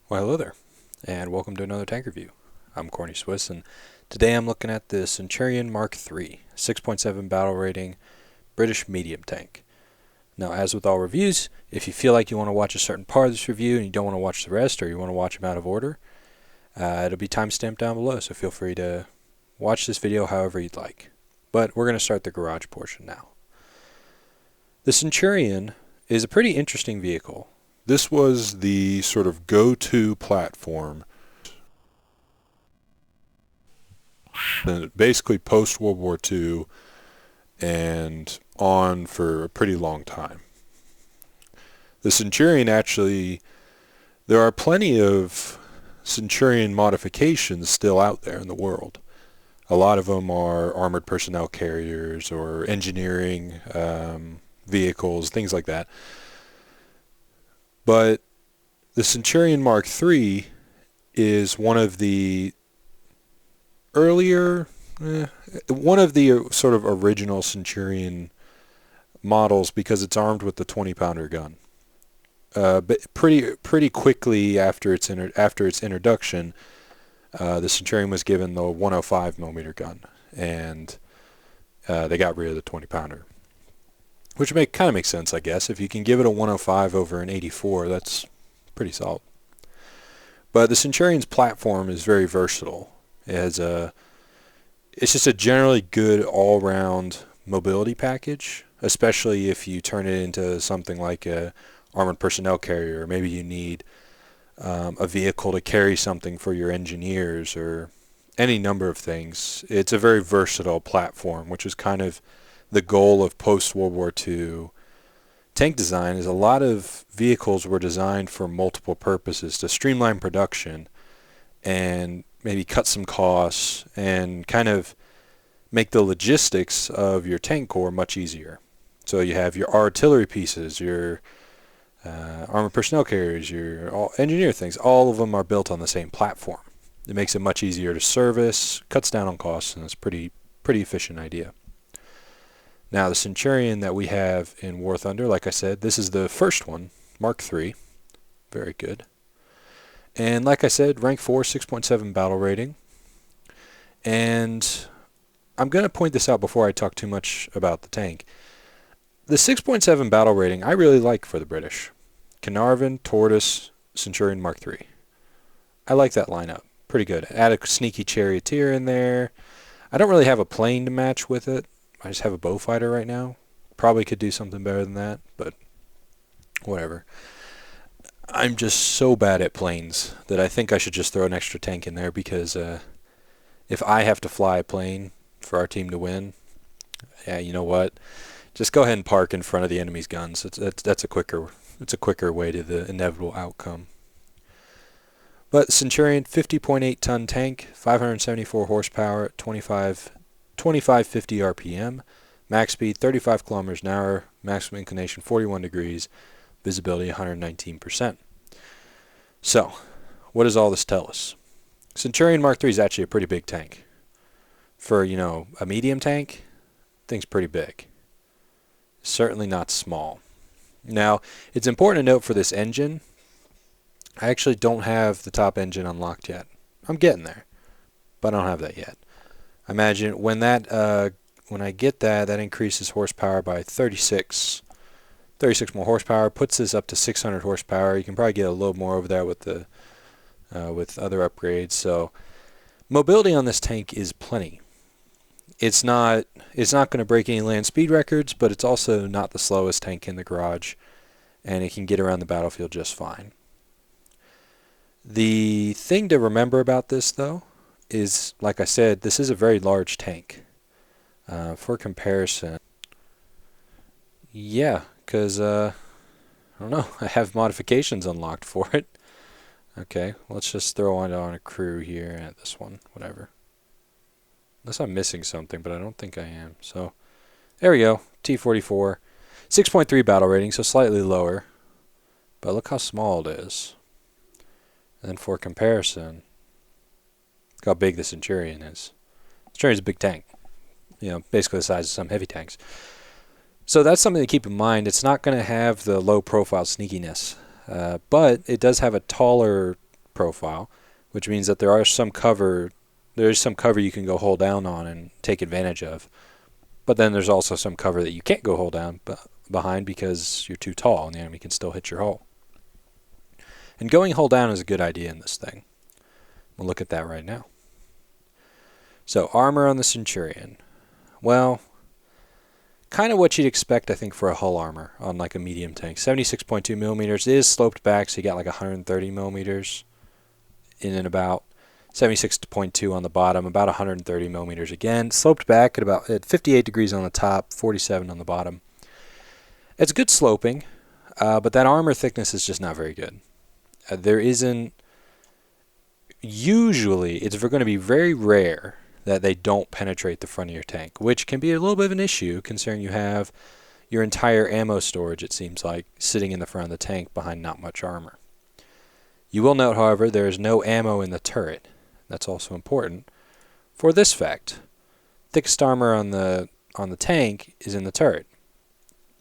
Well, hello there, and welcome to another tank review. I'm Corny Swiss, and today I'm looking at the Centurion Mark III, 6.7 battle rating, British medium tank. Now, as with all reviews, if you feel like you want to watch a certain part of this review and you don't want to watch the rest, or you want to watch them out of order, it'll be timestamped down below, so feel free to watch this video however you'd like. But we're going to start the garage portion now. The Centurion is a pretty interesting vehicle. This was the sort of go-to platform, basically post-World War II and on for a pretty long time. The Centurion actually, there are plenty of Centurion modifications still out there in the world. A lot of them are armored personnel carriers or engineering vehicles, things like that. But the Centurion Mark III is one of the earlier, one of the sort of original Centurion models because it's armed with the 20-pounder gun. But pretty quickly after its introduction, the Centurion was given the 105 millimeter gun, and they got rid of the 20-pounder. Which kind of makes sense, I guess. If you can give it a 105 over an 84, that's pretty solid. But the Centurion's platform is very versatile. It's just a generally good all-round mobility package, especially if you turn it into something like a armored personnel carrier. Or maybe you need a vehicle to carry something for your engineers or any number of things. It's a very versatile platform, which is kind of the goal of post-World War II tank design. Is a lot of vehicles were designed for multiple purposes to streamline production and maybe cut some costs and kind of make the logistics of your tank corps much easier. So you have your artillery pieces, your armored personnel carriers, your engineer things, all of them are built on the same platform. It makes it much easier to service, cuts down on costs, and it's a pretty efficient idea. Now, the Centurion that we have in War Thunder, like I said, this is the first one, Mark III. Very good. And like I said, rank 4, 6.7 battle rating. And I'm going to point this out before I talk too much about the tank. The 6.7 battle rating I really like for the British. Caernarvon, Tortoise, Centurion Mark III. I like that lineup. Pretty good. Add a sneaky charioteer in there. I don't really have a plane to match with it. I just have a bowfighter right now. Probably could do something better than that, but whatever. I'm just so bad at planes that I think I should just throw an extra tank in there because if I have to fly a plane for our team to win, yeah, you know what? Just go ahead and park in front of the enemy's guns. That's a quicker way to the inevitable outcome. But Centurion, 50.8 ton tank, 574 horsepower at 2550 RPM, max speed 35 kilometers an hour, maximum inclination 41 degrees, visibility 119%. So, what does all this tell us? Centurion Mark III is actually a pretty big tank. For, a medium tank, thing's pretty big. Certainly not small. Now, it's important to note for this engine, I actually don't have the top engine unlocked yet. I'm getting there, but I don't have that yet. I imagine when I get that increases horsepower by 36 more horsepower, puts this up to 600 horsepower. You can probably get a little more over there with the with other upgrades. So mobility on this tank is plenty. It's not going to break any land speed records, but it's also not the slowest tank in the garage, and it can get around the battlefield just fine. The thing to remember about this, though, is, like I said, this is a very large tank. For comparison, yeah, because, I don't know, I have modifications unlocked for it. Okay, let's just throw it on a crew here at this one, whatever. Unless I'm missing something, but I don't think I am. So, there we go, T-44. 6.3 battle rating, so slightly lower. But look how small it is. And then for comparison, look how big the Centurion is. Centurion's a big tank. Basically the size of some heavy tanks. So that's something to keep in mind. It's not going to have the low profile sneakiness, but it does have a taller profile, which means that there is some cover you can go hold down on and take advantage of. But then there's also some cover that you can't go hold down behind because you're too tall and the enemy can still hit your hull. And going hull down is a good idea in this thing. We'll look at that right now. So armor on the Centurion. Well, kind of what you'd expect, I think, for a hull armor on like a medium tank. 76.2 millimeters. It is sloped back, so you got like 130 millimeters in and about. 76.2 on the bottom, about 130 millimeters again. Sloped back at 58 degrees on the top, 47 on the bottom. It's good sloping, but that armor thickness is just not very good. There isn't... Usually, it's going to be very rare that they don't penetrate the front of your tank, which can be a little bit of an issue considering you have your entire ammo storage, it seems like, sitting in the front of the tank behind not much armor. You will note, however, there is no ammo in the turret. That's also important for this fact. Thickest armor on the tank is in the turret.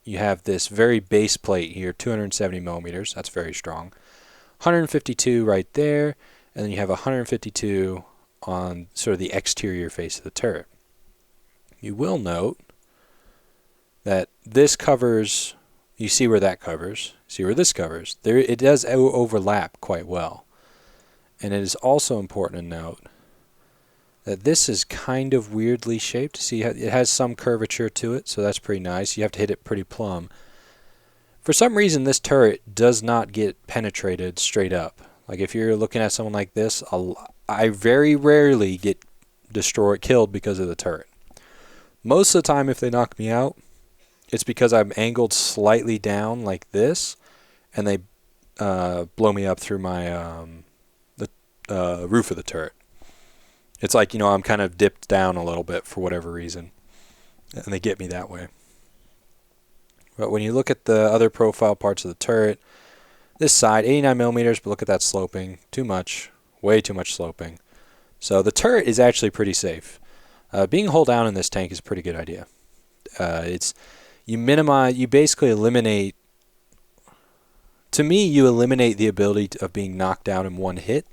You have this very base plate here, 270 millimeters. That's very strong. 152 right there, and then you have 152 on sort of the exterior face of the turret. You will note that this covers, you see where that covers, see where this covers. It does overlap quite well. And it is also important to note that this is kind of weirdly shaped. See, it has some curvature to it, so that's pretty nice. You have to hit it pretty plumb. For some reason, this turret does not get penetrated straight up. Like if you're looking at someone like this, I very rarely get killed because of the turret. Most of the time, if they knock me out, it's because I'm angled slightly down like this, and they blow me up through my roof of the turret. It's like, I'm kind of dipped down a little bit for whatever reason, and they get me that way. But when you look at the other profile parts of the turret, this side, 89 millimeters, but look at that sloping. Too much. Way too much sloping. So the turret is actually pretty safe. Being hull down in this tank is a pretty good idea. You basically eliminate, to me, you eliminate the ability of being knocked down in one hit.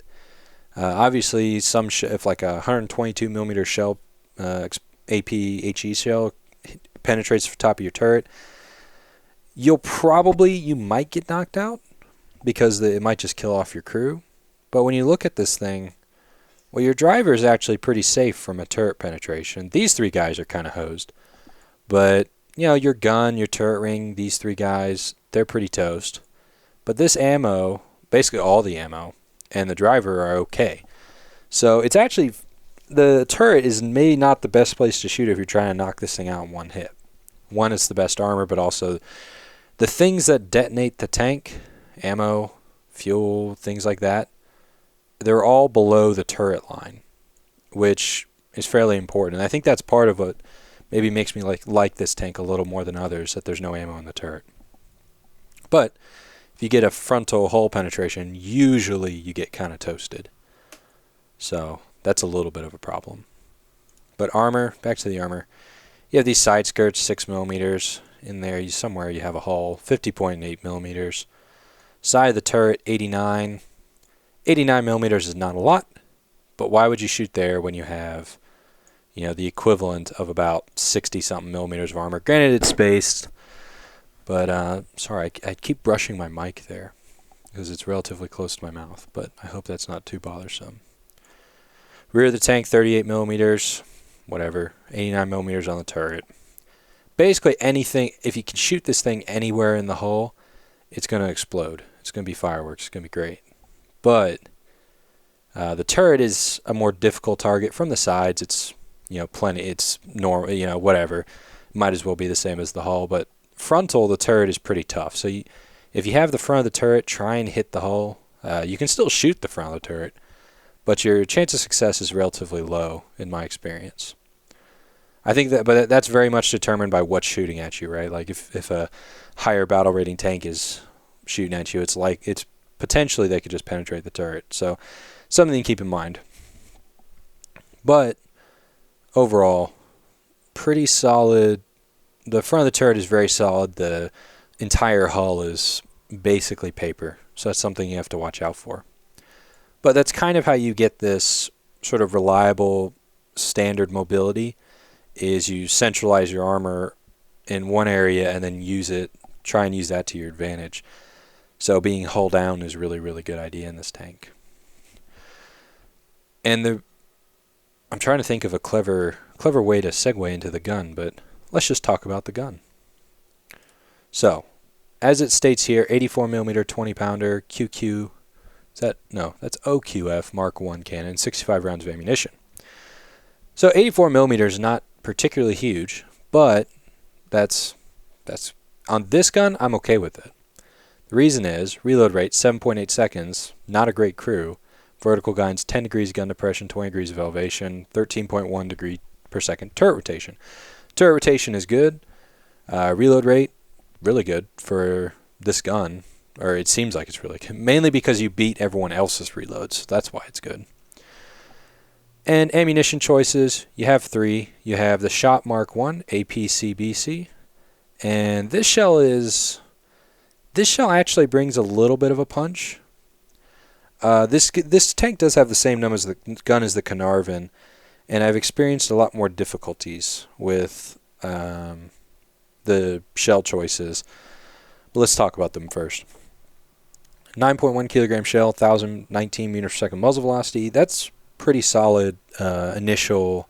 Obviously, if like a 122 millimeter shell, AP HE shell penetrates the top of your turret, you might get knocked out because it might just kill off your crew. But when you look at this thing, well, your driver is actually pretty safe from a turret penetration. These three guys are kind of hosed. But, your gun, your turret ring, these three guys, they're pretty toast. But this ammo, basically all the ammo, and the driver are okay. So it's actually, the turret is maybe not the best place to shoot if you're trying to knock this thing out in one hit. One, it's the best armor, but also the things that detonate the tank, ammo, fuel, things like that, they're all below the turret line, which is fairly important. And I think that's part of what maybe makes me like this tank a little more than others, that there's no ammo in the turret. But if you get a frontal hull penetration, usually you get kind of toasted. So that's a little bit of a problem. But armor, back to the armor. You have these side skirts, 6 millimeters. In there, somewhere you have a hull, 50.8 millimeters. Side of the turret, 89. 89 millimeters is not a lot, but why would you shoot there when you have, the equivalent of about 60-something millimeters of armor? Granted, it's spaced. But, sorry, I keep brushing my mic there because it's relatively close to my mouth, but I hope that's not too bothersome. Rear of the tank, 38 millimeters, whatever, 89 millimeters on the turret. Basically anything, if you can shoot this thing anywhere in the hull, it's going to explode. It's going to be fireworks. It's going to be great. But the turret is a more difficult target. From the sides, it's, it's normal, whatever. Might as well be the same as the hull, but frontal, the turret is pretty tough. So if you have the front of the turret, try and hit the hull. You can still shoot the front of the turret, but your chance of success is relatively low in my experience. I think but that's very much determined by what's shooting at you, right? Like if a higher battle rating tank is shooting at you, it's potentially they could just penetrate the turret. So something to keep in mind. But overall, pretty solid. The front of the turret is very solid. The entire hull is basically paper. So that's something you have to watch out for. But that's kind of how you get this sort of reliable standard mobility, is you centralize your armor in one area and then try and use that to your advantage. So being hull down is really, really good idea in this tank. And I'm trying to think of a clever way to segue into the gun, but let's just talk about the gun. So, as it states here, 84mm 20-pounder QQ. That's OQF Mark 1 cannon, 65 rounds of ammunition. So 84mm is not particularly huge, but that's on this gun, I'm okay with it. The reason is reload rate 7.8 seconds, not a great crew. Vertical guns 10 degrees gun depression, 20 degrees of elevation, 13.1 degree per second turret rotation. Turret rotation is good. Reload rate, really good for this gun, or it seems like it's really good. Mainly because you beat everyone else's reloads. That's why it's good. And ammunition choices, you have 3. You have the Shot Mark 1 APCBC, and this shell actually brings a little bit of a punch. This tank does have the same gun as the Carnarvon, and I've experienced a lot more difficulties with the shell choices. But let's talk about them first. 9.1 kilogram shell, 1,019 meters per second muzzle velocity. That's pretty solid initial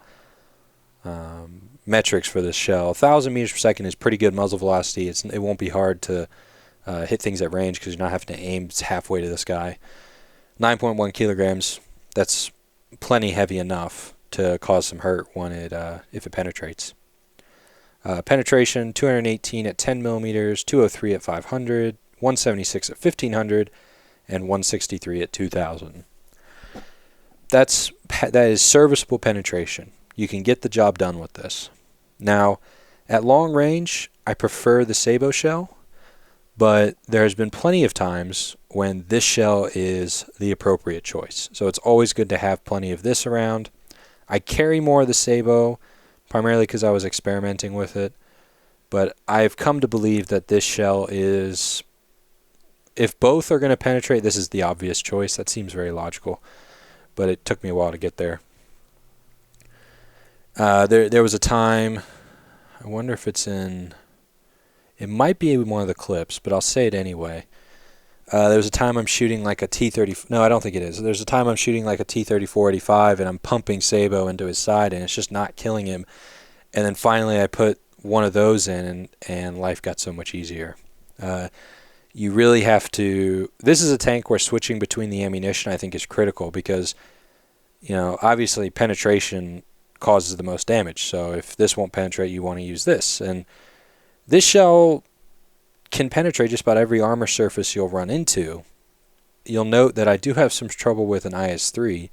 metrics for this shell. 1,000 meters per second is pretty good muzzle velocity. It won't be hard to hit things at range because you're not having to aim halfway to the sky. 9.1 kilograms, that's plenty heavy enough to cause some hurt if it penetrates. Penetration, 218 at 10 millimeters, 203 at 500, 176 at 1500, and 163 at 2000. That is serviceable penetration. You can get the job done with this. Now, at long range, I prefer the Sabo shell, but there's been plenty of times when this shell is the appropriate choice. So it's always good to have plenty of this around. I carry more of the Sabo, primarily because I was experimenting with it, but I've come to believe that this shell is, if both are going to penetrate, this is the obvious choice. That seems very logical, but it took me a while to get there. There was a time, I wonder if it might be one of the clips, but I'll say it anyway. There was a time I'm shooting like a T-30, no, I don't think it is. There's a time I'm shooting like a T-34-85 and I'm pumping Sabo into his side and it's just not killing him. And then finally I put one of those in and life got so much easier. You really have to, this is a tank where switching between the ammunition I think is critical because, obviously penetration causes the most damage. So if this won't penetrate, you want to use this. And this shell can penetrate just about every armor surface you'll run into. You'll note that I do have some trouble with an IS-3,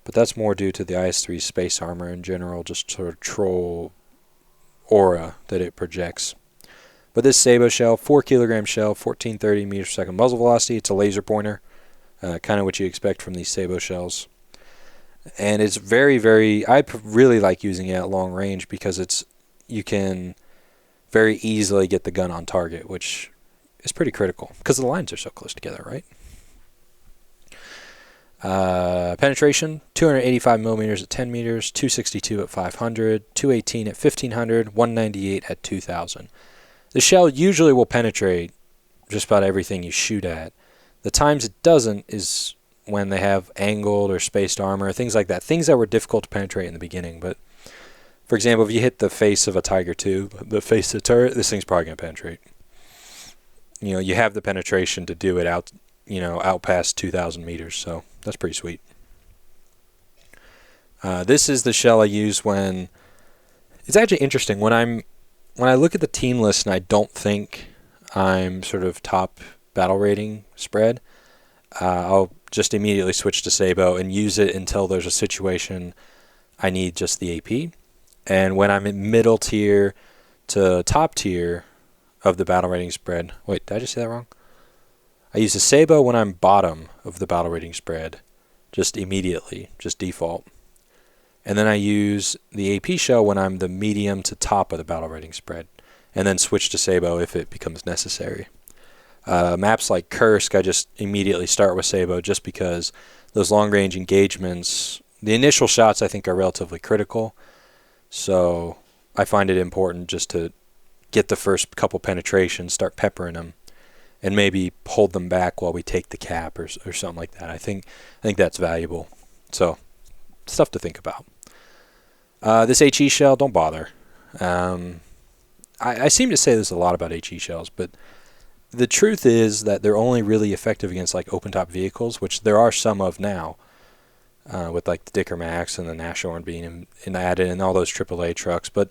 but that's more due to the IS-3's space armor in general, just sort of troll aura that it projects. But this Sabo shell, 4 kilogram shell, 1430 meters per second muzzle velocity. It's a laser pointer, kind of what you expect from these Sabo shells. And it's very, very, I really like using it at long range because you can very easily get the gun on target, which is pretty critical because the lines are so close together, right? Penetration, 285 millimeters at 10 meters, 262 at 500, 218 at 1500, 198 at 2000. The shell usually will penetrate just about everything you shoot at. The times it doesn't is when they have angled or spaced armor, things like that. Things that were difficult to penetrate in the beginning. But, for example, if you hit the face of a Tiger II, the face of the turret, this thing's probably going to penetrate. You have the penetration to do it out past 2,000 meters, so that's pretty sweet. This is the shell I use when... It's actually interesting. When I look at the team list and I don't think I'm sort of top battle rating spread, I'll just immediately switch to Sabo and use it until there's a situation I need just the AP. And when I'm in middle tier to top tier of the battle rating spread... Wait, did I just say that wrong? I use the Sabo when I'm bottom of the battle rating spread, just immediately, just default. And then I use the AP shell when I'm the medium to top of the battle rating spread, and then switch to Sabo if it becomes necessary. Maps like Kursk, I just immediately start with Sabo just because those long-range engagements, the initial shots I think are relatively critical. So I find it important just to get the first couple penetrations, start peppering them, and maybe hold them back while we take the cap or something like that. I think that's valuable. So stuff to think about. This HE shell, don't bother. I seem to say this a lot about HE shells, but the truth is that they're only really effective against like open-top vehicles, which there are some of now, with like the Dicker Max and the Nashorn being added and all those AAA trucks. But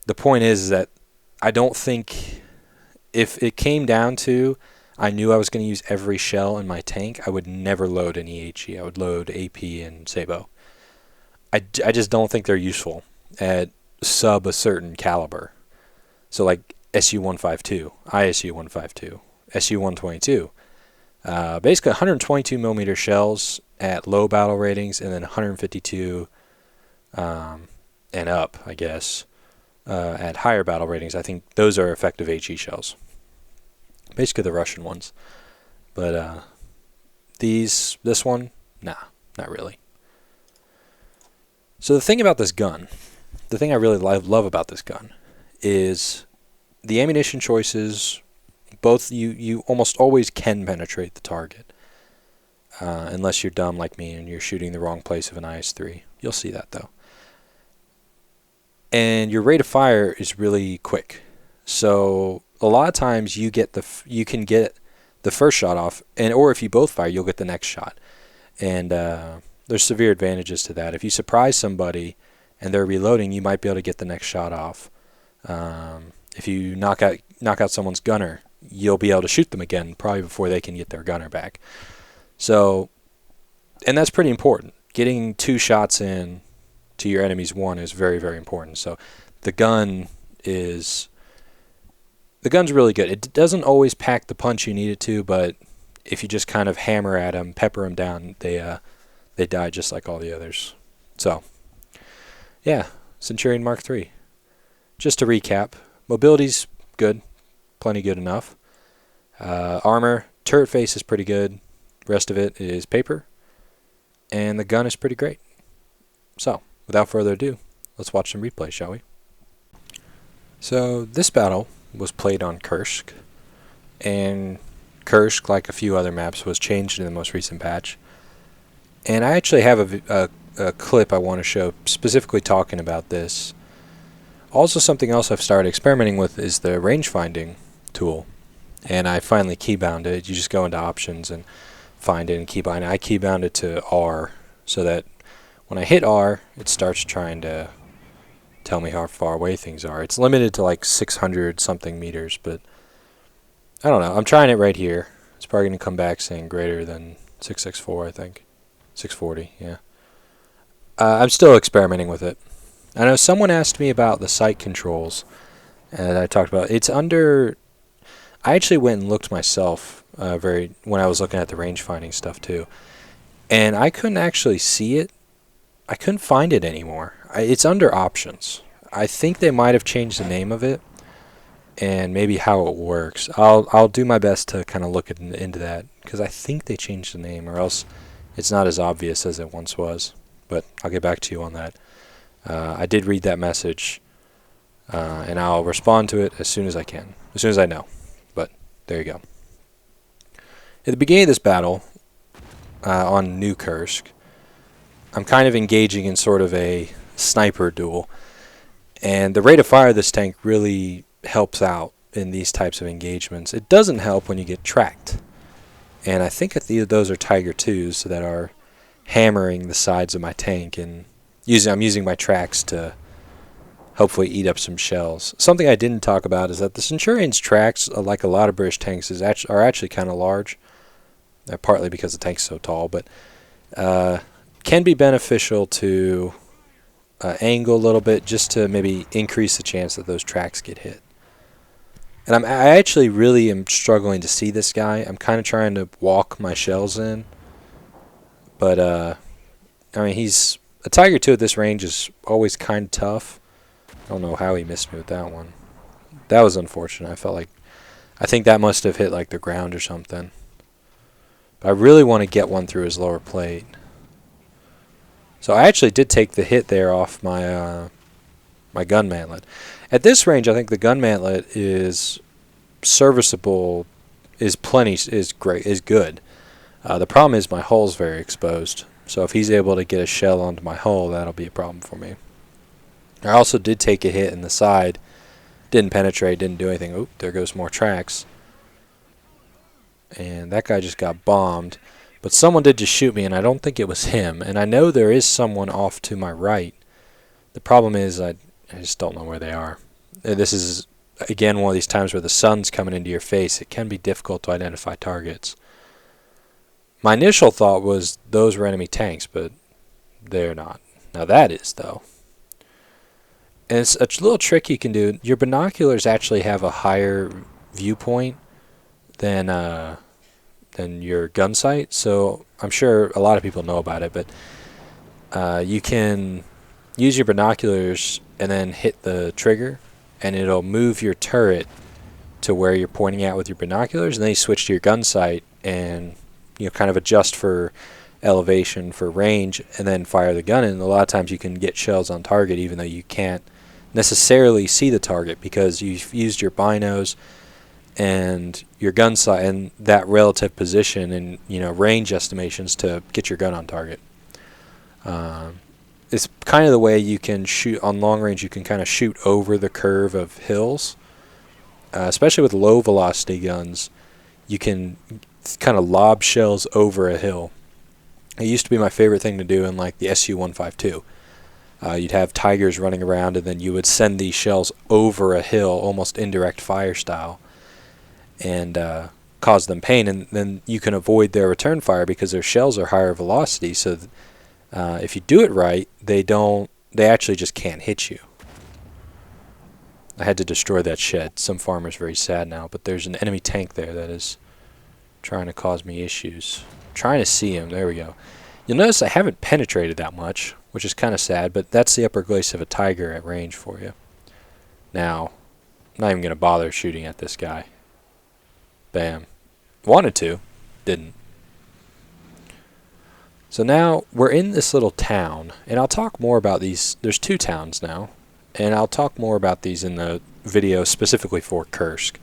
the point is that I don't think if it came down to I knew I was going to use every shell in my tank, I would never load any HE. I would load AP and Sabo. I just don't think they're useful at sub a certain caliber. So like SU-152, ISU-152, SU-122. Basically 122 millimeter shells at low battle ratings, and then 152 and up, I guess, at higher battle ratings. I think those are effective HE shells. Basically the Russian ones. But this one, nah, not really. So the thing about this gun, the thing I really love about this gun is the ammunition choices. Both you almost always can penetrate the target, unless you're dumb like me and you're shooting the wrong place of an IS-3. You'll see that though. And your rate of fire is really quick. So a lot of times you can get the first shot off, or if you both fire, you'll get the next shot. And there's severe advantages to that. If you surprise somebody and they're reloading, you might be able to get the next shot off. If you knock out someone's gunner, you'll be able to shoot them again probably before they can get their gunner back. So, and that's pretty important. Getting 2 shots in to your enemy's 1 is very, very important. So the gun's really good. It doesn't always pack the punch you need it to, but if you just kind of hammer at them, pepper them down, they die just like all the others. So, yeah, Centurion Mark III. Just to recap, mobility's good, plenty good enough. Armor, turret face is pretty good. Rest of it is paper. And the gun is pretty great. So, without further ado, let's watch some replay, shall we? So, this battle was played on Kursk. And Kursk, like a few other maps, was changed in the most recent patch. And I actually have a clip I want to show specifically talking about this. Also, something else I've started experimenting with is the range finding tool. And I finally keybound it. You just go into options and find it and keybind it. I keybound it to R so that when I hit R, it starts trying to tell me how far away things are. It's limited to like 600 something meters, but I don't know. I'm trying it right here. It's probably going to come back saying greater than 664, I think. 640, yeah. I'm still experimenting with it. I know someone asked me about the sight controls, and I talked about it. It's under... I actually went and looked myself when I was looking at the range finding stuff too, and I couldn't actually see it. I couldn't find it anymore. It's under options. I think they might have changed the name of it and maybe how it works. I'll do my best to kind of look into that, because I think they changed the name, or else it's not as obvious as it once was. But I'll get back to you on that. I did read that message, and I'll respond to it as soon as I can, as soon as I know. But there you go. At the beginning of this battle, on New Kursk, I'm kind of engaging in sort of a sniper duel. And the rate of fire of this tank really helps out in these types of engagements. It doesn't help when you get tracked. And I think those are Tiger 2s that are hammering the sides of my tank, and I'm using my tracks to hopefully eat up some shells. Something I didn't talk about is that the Centurion's tracks, like a lot of British tanks, are actually kind of large. Partly because the tank's so tall, but can be beneficial to angle a little bit just to maybe increase the chance that those tracks get hit. And I actually really am struggling to see this guy. I'm kind of trying to walk my shells in. But, I mean, he's... A Tiger 2 at this range is always kind of tough. I don't know how he missed me with that one. That was unfortunate. I felt like I think that must have hit like the ground or something. But I really want to get one through his lower plate. So I actually did take the hit there off my my gun mantlet. At this range, I think the gun mantlet is serviceable, is great, is good. The problem is my hull's very exposed. So if he's able to get a shell onto my hull, that'll be a problem for me. I also did take a hit in the side. Didn't penetrate, didn't do anything. Oop, there goes more tracks. And that guy just got bombed. But someone did just shoot me, and I don't think it was him. And I know there is someone off to my right. The problem is I just don't know where they are. This is, again, one of these times where the sun's coming into your face. It can be difficult to identify targets. My initial thought was those were enemy tanks, but they're not. Now that is, though. And it's a little trick you can do. Your binoculars actually have a higher viewpoint than your gun sight. So I'm sure a lot of people know about it, but you can use your binoculars and then hit the trigger, and it'll move your turret to where you're pointing at with your binoculars, and then you switch to your gun sight and kind of adjust for elevation, for range, and then fire the gun. And a lot of times you can get shells on target even though you can't necessarily see the target because you've used your binos and your gun sight and that relative position and range estimations to get your gun on target. It's kind of the way you can shoot on long range. You can kind of shoot over the curve of hills, especially with low velocity guns. You can kind of lob shells over a hill. It used to be my favorite thing to do in like the SU-152. You'd have Tigers running around, and then you would send these shells over a hill, almost indirect fire style, and cause them pain. And then you can avoid their return fire because their shells are higher velocity. So if you do it right, they actually just can't hit you. I had to destroy that shed. Some farmer's very sad now, but there's an enemy tank there that is trying to cause me issues. Trying to see him. There we go. You'll notice I haven't penetrated that much, which is kind of sad, but that's the upper glace of a Tiger at range for you. Now, I'm not even going to bother shooting at this guy. Bam. Wanted to. Didn't. So now we're in this little town, and I'll talk more about these. There's 2 towns now, and I'll talk more about these in the video specifically for Kursk.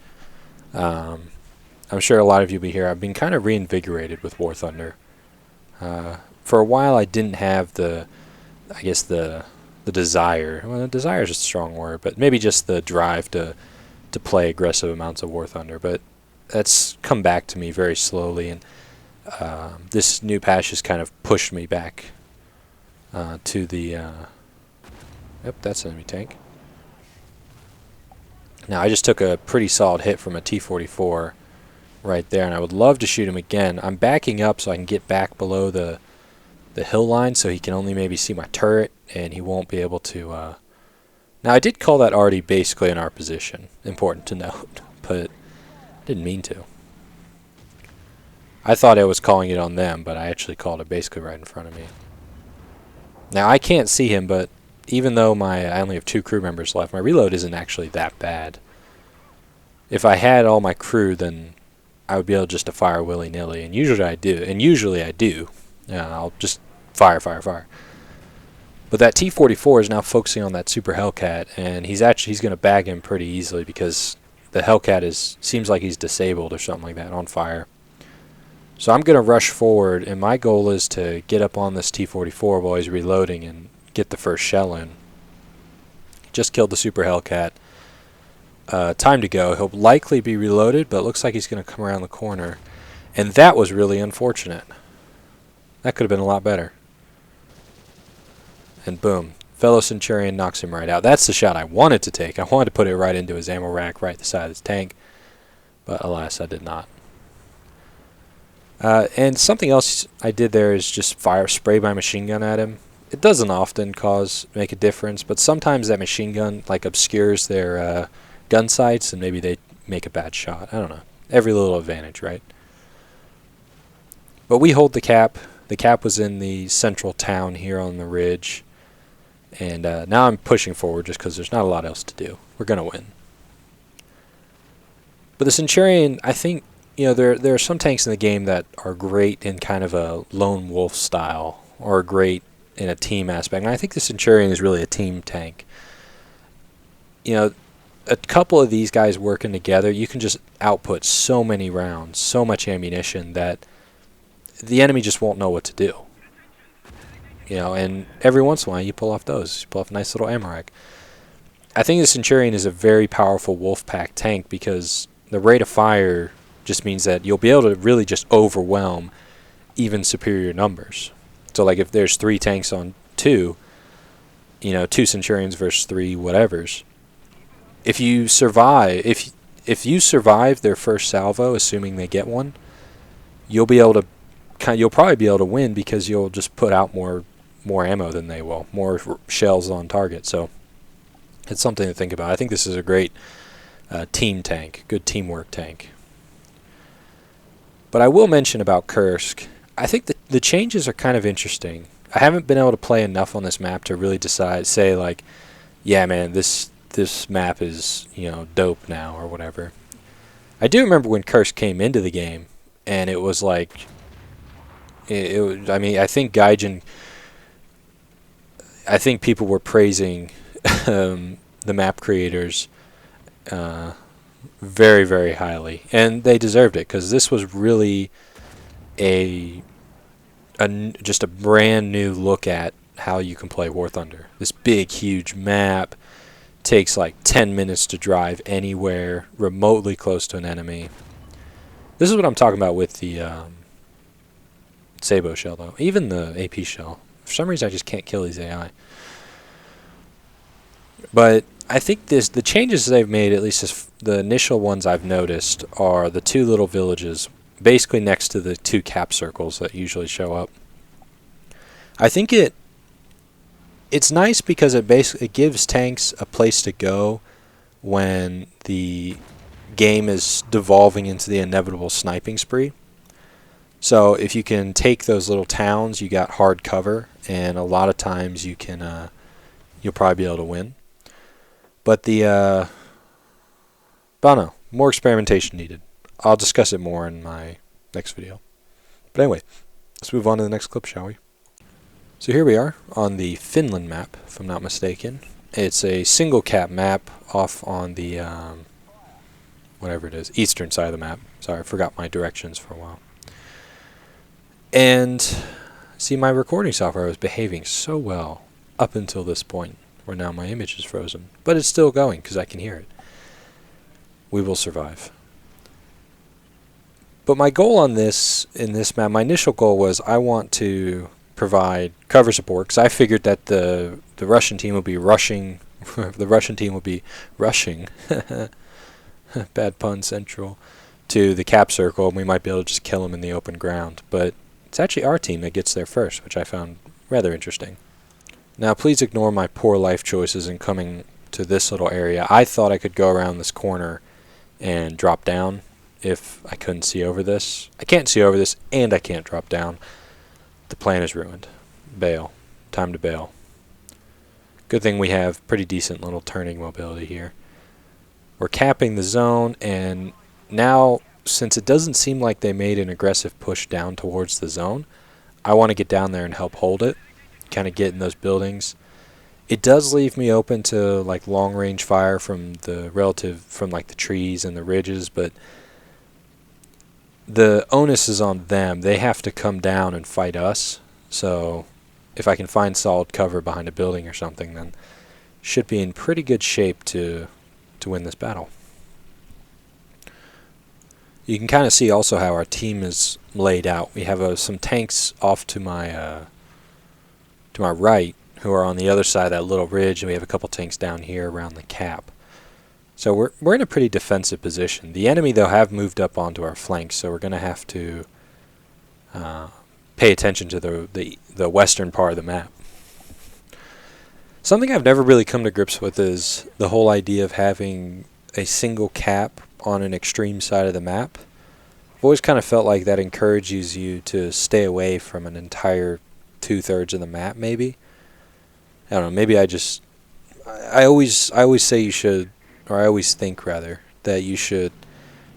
I'm sure a lot of you will be here. I've been kind of reinvigorated with War Thunder. For a while I didn't have the desire. Well, desire is a strong word, but maybe just the drive to play aggressive amounts of War Thunder. But that's come back to me very slowly, and this new patch has kind of pushed me back to the... Yep, that's an enemy tank. Now, I just took a pretty solid hit from a T-44 right there, and I would love to shoot him again. I'm backing up so I can get back below the hill line so he can only maybe see my turret, and he won't be able to... Now, I did call that already basically in our position. Important to note, but I didn't mean to. I thought I was calling it on them, but I actually called it basically right in front of me. Now, I can't see him, but even though I only have 2 crew members left, my reload isn't actually that bad. If I had all my crew, then I would be able just to fire willy-nilly, and usually I do. I'll just fire. But that T-44 is now focusing on that Super Hellcat, and he's going to bag him pretty easily because the Hellcat seems like he's disabled or something like that, on fire. So I'm going to rush forward, and my goal is to get up on this T-44 while he's reloading and get the first shell in. Just killed the Super Hellcat. Time to go. He'll likely be reloaded, but it looks like he's going to come around the corner. And that was really unfortunate. That could have been a lot better. And boom. Fellow Centurion knocks him right out. That's the shot I wanted to take. I wanted to put it right into his ammo rack, right at the side of his tank. But alas, I did not. And something else I did there is just spray my machine gun at him. It doesn't often make a difference, but sometimes that machine gun obscures their gun sights, and maybe they make a bad shot. I don't know. Every little advantage, right? But we hold the cap. The cap was in the central town here on the ridge, and now I'm pushing forward just because there's not a lot else to do. We're going to win. But the Centurion, I think, there are some tanks in the game that are great in kind of a lone wolf style, or great in a team aspect. And I think the Centurion is really a team tank. A couple of these guys working together, you can just output so many rounds, so much ammunition that the enemy just won't know what to do. And every once in a while you pull off those. You pull off a nice little ammo rack. I think the Centurion is a very powerful wolf pack tank because the rate of fire just means that you'll be able to really just overwhelm even superior numbers. So like if there's 3 tanks on 2, 2 Centurions versus 3 whatevers. If you survive, if you survive their first salvo, assuming they get one, you'll probably be able to win because you'll just put out more ammo than they will, more shells on target. So it's something to think about. I think this is a great team tank, good teamwork tank. But I will mention about Kursk. I think the changes are kind of interesting. I haven't been able to play enough on this map to really say like, yeah, man, this map is dope now or whatever. I do remember when Kursk came into the game, and it was like, I think Gaijin. I think people were praising the map creators very, very highly, and they deserved it because this was really just a brand new look at how you can play War Thunder. This big, huge map takes like 10 minutes to drive anywhere remotely close to an enemy. This is what I'm talking about with the Sabo shell, though. Even the AP shell. For some reason, I just can't kill these AI. But I think the changes they've made, at least the initial ones I've noticed, are the 2 little villages, basically next to the 2 cap circles that usually show up. I think it's nice because it gives tanks a place to go when the game is devolving into the inevitable sniping spree. So if you can take those little towns, you got hard cover, and a lot of times you'll probably be able to win. But I don't know, more experimentation needed. I'll discuss it more in my next video. But anyway, let's move on to the next clip, shall we? So here we are on the Finland map, if I'm not mistaken. It's a single cap map off on the, whatever it is, eastern side of the map. Sorry, I forgot my directions for a while. And see, my recording software was behaving so well up until this point, where now my image is frozen. But it's still going because I can hear it. We will survive. But my goal in this map, my initial goal was I want to provide cover support because I figured that the Russian team would be rushing. The Russian team would be rushing. Bad pun central. To the cap circle, and we might be able to just kill them in the open ground. But it's actually our team that gets there first, which I found rather interesting. Now, please ignore my poor life choices in coming to this little area. I thought I could go around this corner and drop down if I couldn't see over this. I can't see over this, and I can't drop down. The plan is ruined. Bail. Time to bail. Good thing we have pretty decent little turning mobility here. We're capping the zone, and now, since it doesn't seem like they made an aggressive push down towards the zone, I want to get down there and help hold it, kind of get in those buildings. It does leave me open to like long range fire from like the trees and the ridges, but the onus is on them. They have to come down and fight us. So if I can find solid cover behind a building or something, then should be in pretty good shape to win this battle. You can kind of see also how our team is laid out. We have some tanks off to my right who are on the other side of that little ridge, and we have a couple tanks down here around the cap. So we're in a pretty defensive position. The enemy, though, have moved up onto our flanks, so we're going to have to pay attention to the western part of the map. Something I've never really come to grips with is the whole idea of having a single cap on an extreme side of the map. I've always kind of felt like that encourages you to stay away from an entire 2/3 of the map, maybe. I don't know, maybe I always say you should, or I always think rather, that you should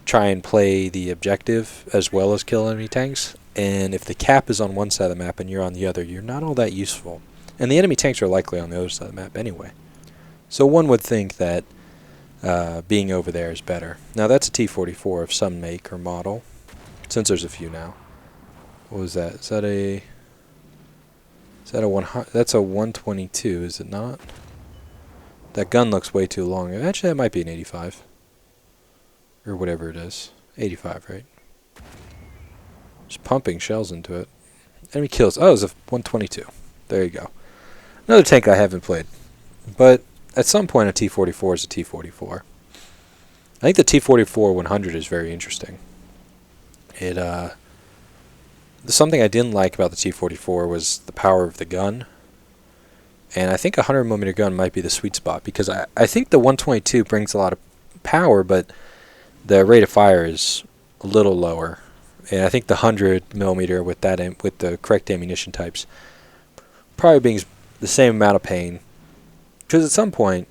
try and play the objective as well as kill enemy tanks. And if the cap is on one side of the map and you're on the other, you're not all that useful. And the enemy tanks are likely on the other side of the map anyway. So one would think that being over there is better. Now that's a T-44 of some make or model, since there's a few now. What was that? Is that a 100? That's a 122, is it not? That gun looks way too long. Actually, that might be an 85. Or whatever it is. 85, right? Just pumping shells into it. Enemy kills. Oh, it was a 122. There you go. Another tank I haven't played. But at some point a T-44 is a T-44. I think the T-44 100 is very interesting. Something I didn't like about the T-44 was the power of the gun. And I think a 100mm gun might be the sweet spot, because I think the 122 brings a lot of power, but the rate of fire is a little lower. And I think the 100mm with the correct ammunition types probably brings the same amount of pain. Because at some point,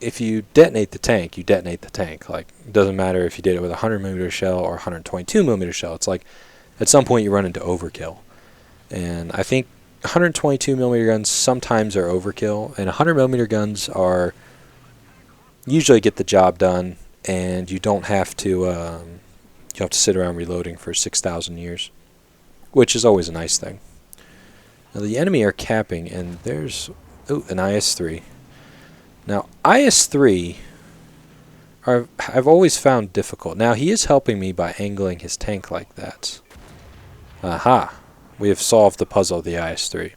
if you detonate the tank, you detonate the tank. Like, it doesn't matter if you did it with a 100mm shell or a 122mm shell. It's like, at some point you run into overkill. And I think 122mm guns sometimes are overkill, and 100mm guns are usually get the job done, and you don't have to sit around reloading for 6,000 years, which is always a nice thing. Now the enemy are capping, and there's an IS-3. Now IS-3 I've always found difficult. Now he is helping me by angling his tank like that. Aha! We have solved the puzzle of the IS-3.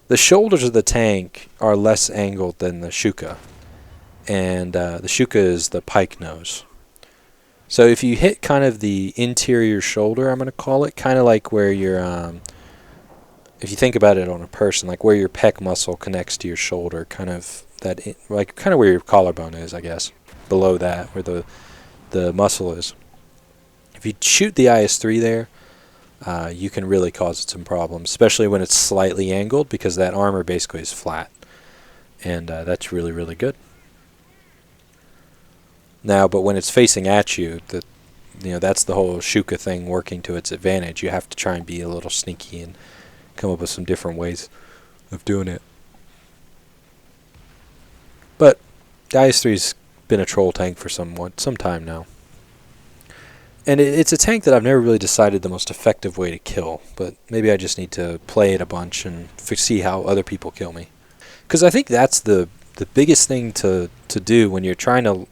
The shoulders of the tank are less angled than the Shuka, and the Shuka is the pike nose. So if you hit kind of the interior shoulder, I'm going to call it, kind of like where your, if you think about it on a person, like where your pec muscle connects to your shoulder, kind of kind of where your collarbone is, I guess, below that, where the muscle is. If you shoot the IS-3 there, you can really cause it some problems, especially when it's slightly angled, because that armor basically is flat, and that's really, really good. Now, but when it's facing at you, that's the whole Shuka thing working to its advantage. You have to try and be a little sneaky and come up with some different ways of doing it. But the IS-3's been a troll tank for some time now. And it's a tank that I've never really decided the most effective way to kill, but maybe I just need to play it a bunch and see how other people kill me. Because I think that's the biggest thing to do when you're trying to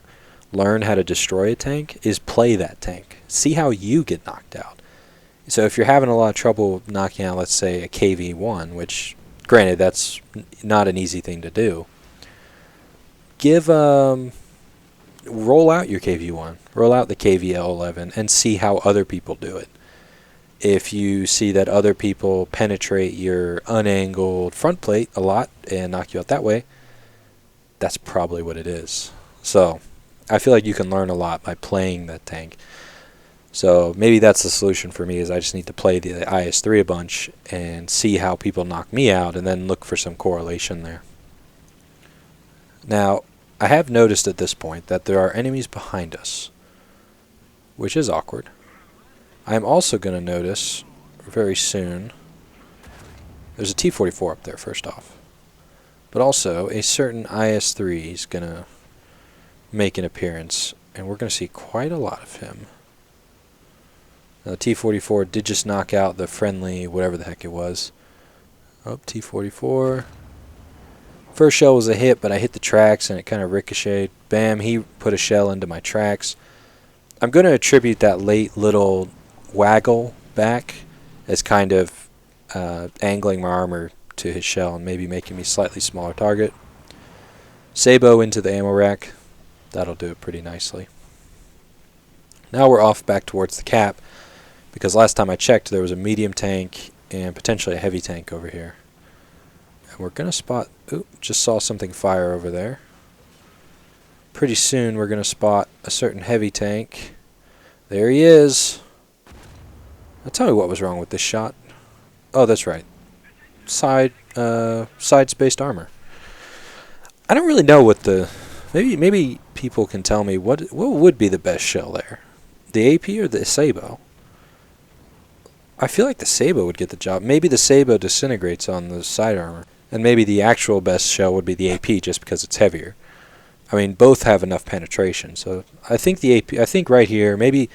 learn how to destroy a tank, is play that tank. See how you get knocked out. So if you're having a lot of trouble knocking out, let's say, a KV-1, which, granted, that's not an easy thing to do, roll out your KV-1, roll out the KVL-11, and see how other people do it. If you see that other people penetrate your unangled front plate a lot and knock you out that way, that's probably what it is. So I feel like you can learn a lot by playing that tank. So maybe that's the solution for me, is I just need to play the IS-3 a bunch and see how people knock me out, and then look for some correlation there. Now, I have noticed at this point that there are enemies behind us, which is awkward. I'm also going to notice very soon, there's a T-44 up there first off, but also a certain IS-3 is going to make an appearance, and we're going to see quite a lot of him. Now, the T-44 did just knock out the friendly, whatever the heck it was. Oh, T-44. First shell was a hit, but I hit the tracks and it kind of ricocheted. Bam, he put a shell into my tracks. I'm going to attribute that late little waggle back as kind of angling my armor to his shell and maybe making me slightly smaller target. Sabo into the ammo rack. That'll do it pretty nicely. Now we're off back towards the cap, because last time I checked there was a medium tank and potentially a heavy tank over here. And we're going to spot... Oop, just saw something fire over there. Pretty soon we're going to spot a certain heavy tank. There he is. Now tell me what was wrong with this shot. Oh, that's right. Side-spaced armor. I don't really know what the... Maybe people can tell me what would be the best shell there. The AP or the Sabo? I feel like the Sabo would get the job. Maybe the Sabo disintegrates on the side armor. And maybe the actual best shell would be the AP just because it's heavier. I mean, both have enough penetration. So I think the AP, I think right here, maybe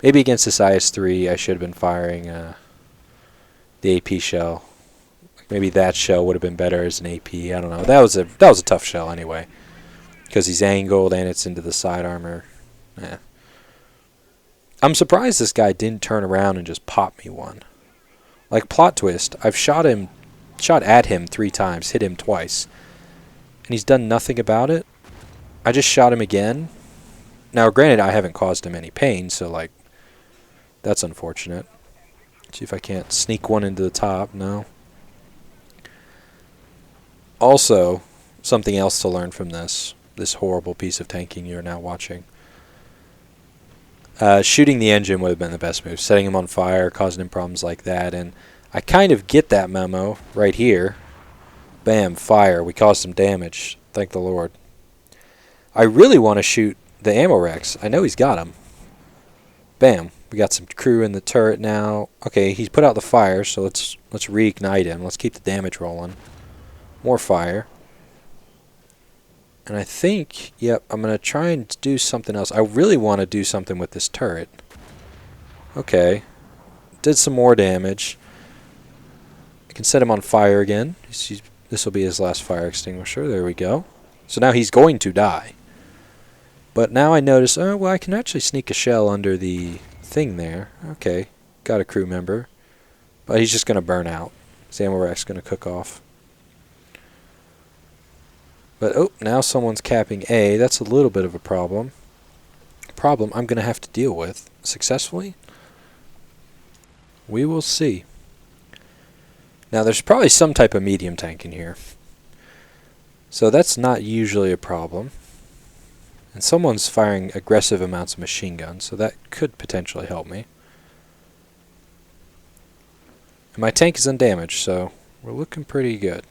against this IS-3, I should have been firing the AP shell. Maybe that shell would have been better as an AP. I don't know. That was a tough shell anyway, because he's angled and it's into the side armor. Yeah. I'm surprised this guy didn't turn around and just pop me one. Like, plot twist, I've shot at him 3 times, hit him twice, and he's done nothing about it. I just shot him again. Now, granted, I haven't caused him any pain, so, like, that's unfortunate. See if I can't sneak one into the top. No. Also, something else to learn from this horrible piece of tanking you're now watching. Shooting the engine would have been the best move. Setting him on fire, causing him problems like that. And I kind of get that memo right here. Bam, fire. We caused some damage. Thank the Lord. I really want to shoot the ammo racks. I know he's got them. Bam. We got some crew in the turret now. Okay, he's put out the fire, so let's reignite him. Let's keep the damage rolling. More fire. And I think, yep, I'm going to try and do something else. I really want to do something with this turret. Okay. Did some more damage. I can set him on fire again. This will be his last fire extinguisher. There we go. So now he's going to die. But now I notice, oh, well, I can actually sneak a shell under the thing there. Okay. Got a crew member. But he's just going to burn out. His ammo rack's going to cook off. But, oh, now someone's capping A. That's a little bit of a problem. Problem I'm going to have to deal with successfully. We will see. Now, there's probably some type of medium tank in here. So that's not usually a problem. And someone's firing aggressive amounts of machine guns, so that could potentially help me. And my tank is undamaged, so we're looking pretty good.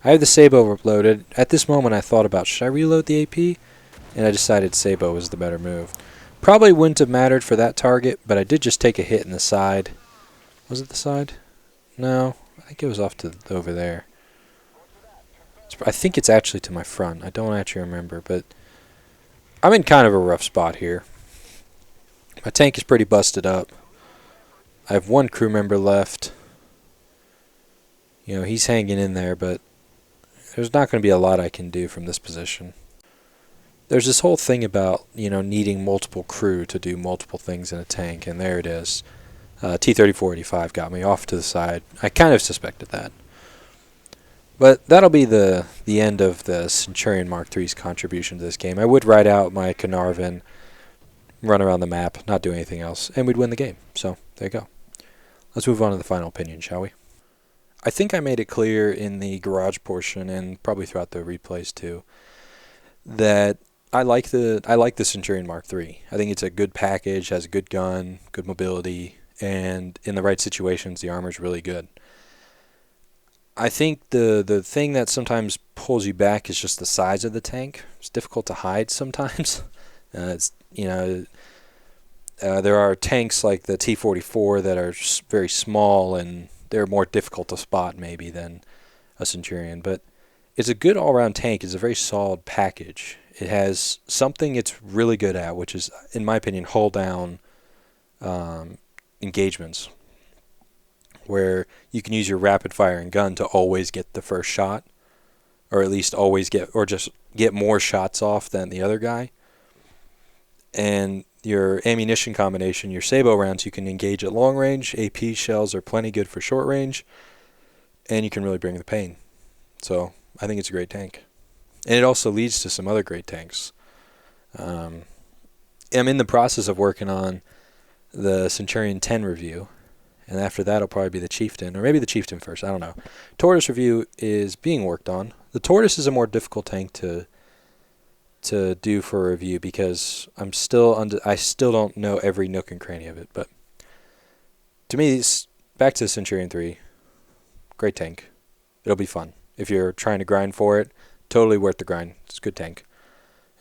I have the Sabo loaded. At this moment I thought about, should I reload the AP? And I decided Sabo was the better move. Probably wouldn't have mattered for that target, but I did just take a hit in the side. Was it the side? No, I think it was off to over there. I think it's actually to my front. I don't actually remember, but I'm in kind of a rough spot here. My tank is pretty busted up. I have 1 crew member left. You know, he's hanging in there, but there's not going to be a lot I can do from this position. There's this whole thing about, you know, needing multiple crew to do multiple things in a tank, and there it is. T-34-85 got me off to the side. I kind of suspected that. But that'll be the end of the Centurion Mark III's contribution to this game. I would ride out my Carnarvon, run around the map, not do anything else, and we'd win the game. So, there you go. Let's move on to the final opinion, shall we? I think I made it clear in the garage portion, and probably throughout the replays too, that I like the Centurion Mark III. I think it's a good package, has a good gun, good mobility, and in the right situations, the armor's really good. I think the thing that sometimes pulls you back is just the size of the tank. It's difficult to hide sometimes. There are tanks like the T-44 that are very small and they're more difficult to spot maybe than a Centurion. But it's a good all-around tank. It's a very solid package. It has something it's really good at, which is, in my opinion, hull down engagements, where you can use your rapid firing gun to always get the first shot, or at least always just get more shots off than the other guy. And your ammunition combination, your Sabo rounds, you can engage at long range. AP shells are plenty good for short range, and you can really bring the pain. So I think it's a great tank. And it also leads to some other great tanks. I'm in the process of working on the Centurion 10 review, and after that it'll probably be the Chieftain, or maybe the Chieftain first, I don't know. Tortoise review is being worked on. The Tortoise is a more difficult tank to do for a review because I still don't know every nook and cranny of it. But to me, back to the Centurion 3, great tank. It'll be fun. If you're trying to grind for it, totally worth the grind. It's a good tank.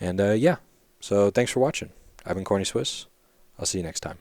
And yeah, so thanks for watching. I've been Corny Swiss. I'll see you next time.